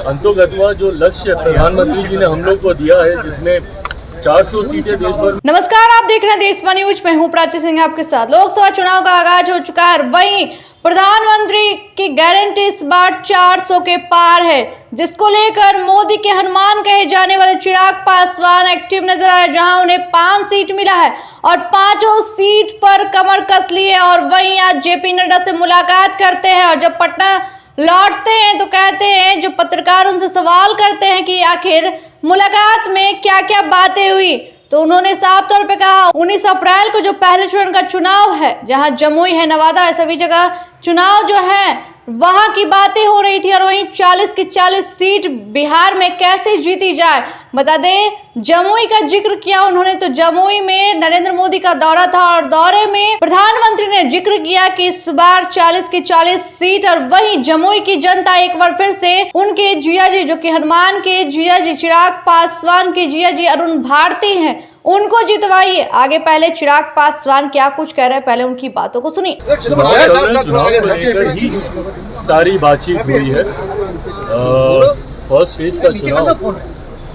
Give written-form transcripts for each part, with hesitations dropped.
अंतोगत्वा जो लक्ष्य प्रधानमंत्री जी ने हम लोग को दिया है, जिसमें 400 सीटें देश भर। नमस्कार, आप देख रहे हैं देश न्यूज। मैं हूं प्राची सिंह आपके साथ। लोकसभा चुनाव का आगाज हो चुका है। वहीं प्रधानमंत्री की गारंटी इस बार 400 के पार है, जिसको लेकर मोदी के हनुमान कहे जाने वाले चिराग पासवान एक्टिव नजर आ रहे हैं, जहां उन्हें 5 सीट मिला है और 5 सीट पर कमर कस ली है। और वहीं आज जेपी नड्डा से मुलाकात करते हैं और जब पटना लौटते हैं तो कहते हैं, जो पत्रकार उनसे सवाल करते हैं कि आखिर मुलाकात में क्या क्या बातें हुई, तो उन्होंने साफ तौर पे कहा 19 अप्रैल को जो पहले चरण का चुनाव है, जहां जमुई है, नवादा है, सभी जगह चुनाव जो है वहां की बातें हो रही थी। और वहीं 40 की 40 सीट बिहार में कैसे जीती जाए, बता दें जमुई का जिक्र किया उन्होंने। तो जमुई में नरेंद्र मोदी का दौरा था और दौरे में प्रधानमंत्री ने जिक्र किया कि इस बार 40 की 40 सीट। और वहीं जमुई की जनता एक बार फिर से उनके जिया जी, जो कि हनुमान के जिया जी चिराग पासवान के जिया जी अरुण भारती हैं, उनको जितवाइए। आगे पहले चिराग पासवान क्या कुछ कह रहे हैं, पहले उनकी बातों को सुनिए। चुनाव को लेकर ही सारी बातचीत हुई है। फर्स्ट फेज का चुनाव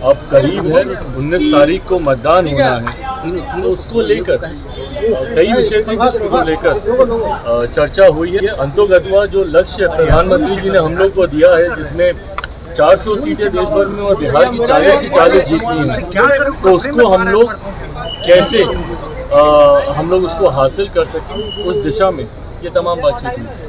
अब करीब है, 19 तारीख को मतदान होना है, तो उसको लेकर कई विषय थे जिसको लेकर चर्चा हुई है। अंतोगत्वा जो लक्ष्य प्रधानमंत्री जी ने हम लोग को दिया है, जिसमें 400 सीटें देश भर में और बिहार की 40 की 40 जीतनी है, तो उसको हम लोग कैसे हम लोग उसको हासिल कर सकें, उस दिशा में ये तमाम बातचीत हुई।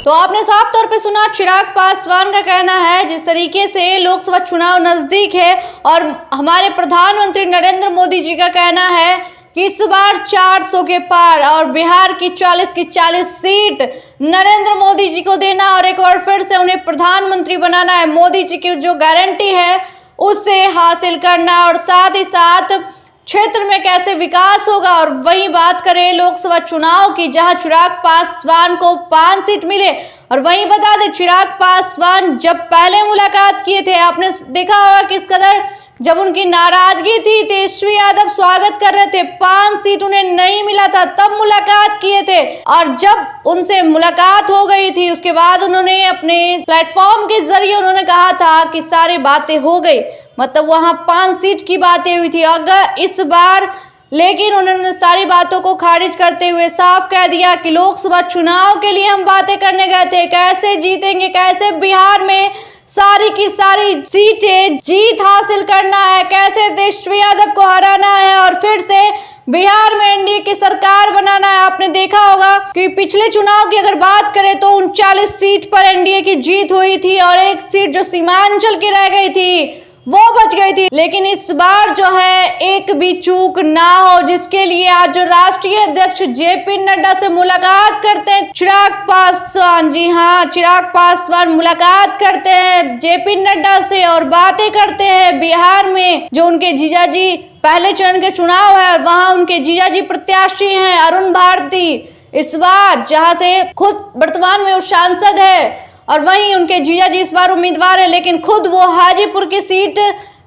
तो आपने साफ तौर पे सुना, चिराग पासवान का कहना है जिस तरीके से लोकसभा चुनाव नजदीक है और हमारे प्रधानमंत्री नरेंद्र मोदी जी का कहना है कि इस बार 400 के पार और बिहार की 40 सीट नरेंद्र मोदी जी को देना और एक बार फिर से उन्हें प्रधानमंत्री बनाना है। मोदी जी की जो गारंटी है उससे हासिल करना और साथ ही साथ क्षेत्र में कैसे विकास होगा। और वही बात करें लोकसभा चुनाव की, जहां चिराग पासवान को 5 सीट मिले। और वहीं बता दें, चिराग पासवान जब पहले मुलाकात किए थे, आपने देखा होगा किस कदर जब उनकी नाराजगी थी, तेजस्वी यादव स्वागत कर रहे थे, 5 सीट उन्हें नहीं मिला था, तब मुलाकात किए थे। और जब उनसे मुलाकात हो गई थी, उसके बाद उन्होंने अपने प्लेटफॉर्म के जरिए उन्होंने कहा था कि सारी बातें हो गई, मतलब वहां 5 सीट की बातें हुई थी। अगर इस बार लेकिन उन्होंने सारी बातों को खारिज करते हुए साफ कह दिया कि लोकसभा चुनाव के लिए हम बातें करने गए थे, कैसे जीतेंगे, कैसे बिहार में सारी की सारी सीटें जीत हासिल करना है, कैसे तेजस्वी यादव को हराना है और फिर से बिहार में एनडीए की सरकार बनाना है। आपने देखा होगा कि पिछले चुनाव की अगर बात करें तो 39 सीट पर एनडीए की जीत हुई थी और एक सीट जो सीमांचल की रह गई थी वो बच गई थी। लेकिन इस बार जो है एक भी चूक ना हो, जिसके लिए आज जो राष्ट्रीय अध्यक्ष जेपी नड्डा से मुलाकात करते हैं चिराग पासवान, जी हाँ, चिराग पासवान मुलाकात करते हैं जेपी नड्डा से और बातें करते हैं बिहार में जो उनके जीजाजी पहले चरण के चुनाव है और वहां उनके जीजाजी प्रत्याशी हैं अरुण भारती इस बार, जहां से खुद वर्तमान में वो सांसद है और वहीं उनके जीजा जी इस बार उम्मीदवार है, लेकिन खुद वो हाजीपुर की सीट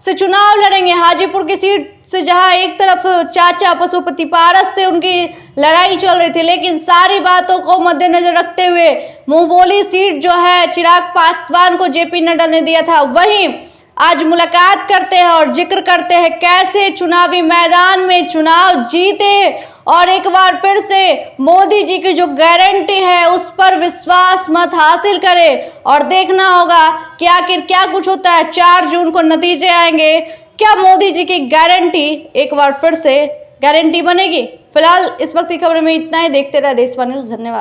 से चुनाव लड़ेंगे। हाजीपुर की सीट से जहां एक तरफ चाचा पशुपति पारस से उनकी लड़ाई चल रही थी, लेकिन सारी बातों को मद्देनजर रखते हुए मुंह बोली सीट जो है चिराग पासवान को जेपी नड्डा ने दिया था। वहीं आज मुलाकात करते हैं और जिक्र करते हैं कैसे चुनावी मैदान में चुनाव जीते और एक बार फिर से मोदी जी की जो गारंटी है उस पर विश्वास मत हासिल करे। और देखना होगा कि आखिर क्या कुछ होता है। 4 जून को नतीजे आएंगे, क्या मोदी जी की गारंटी एक बार फिर से गारंटी बनेगी। फिलहाल इस वक्त की खबर में इतना ही। देखते रहे देश न्यूज। धन्यवाद।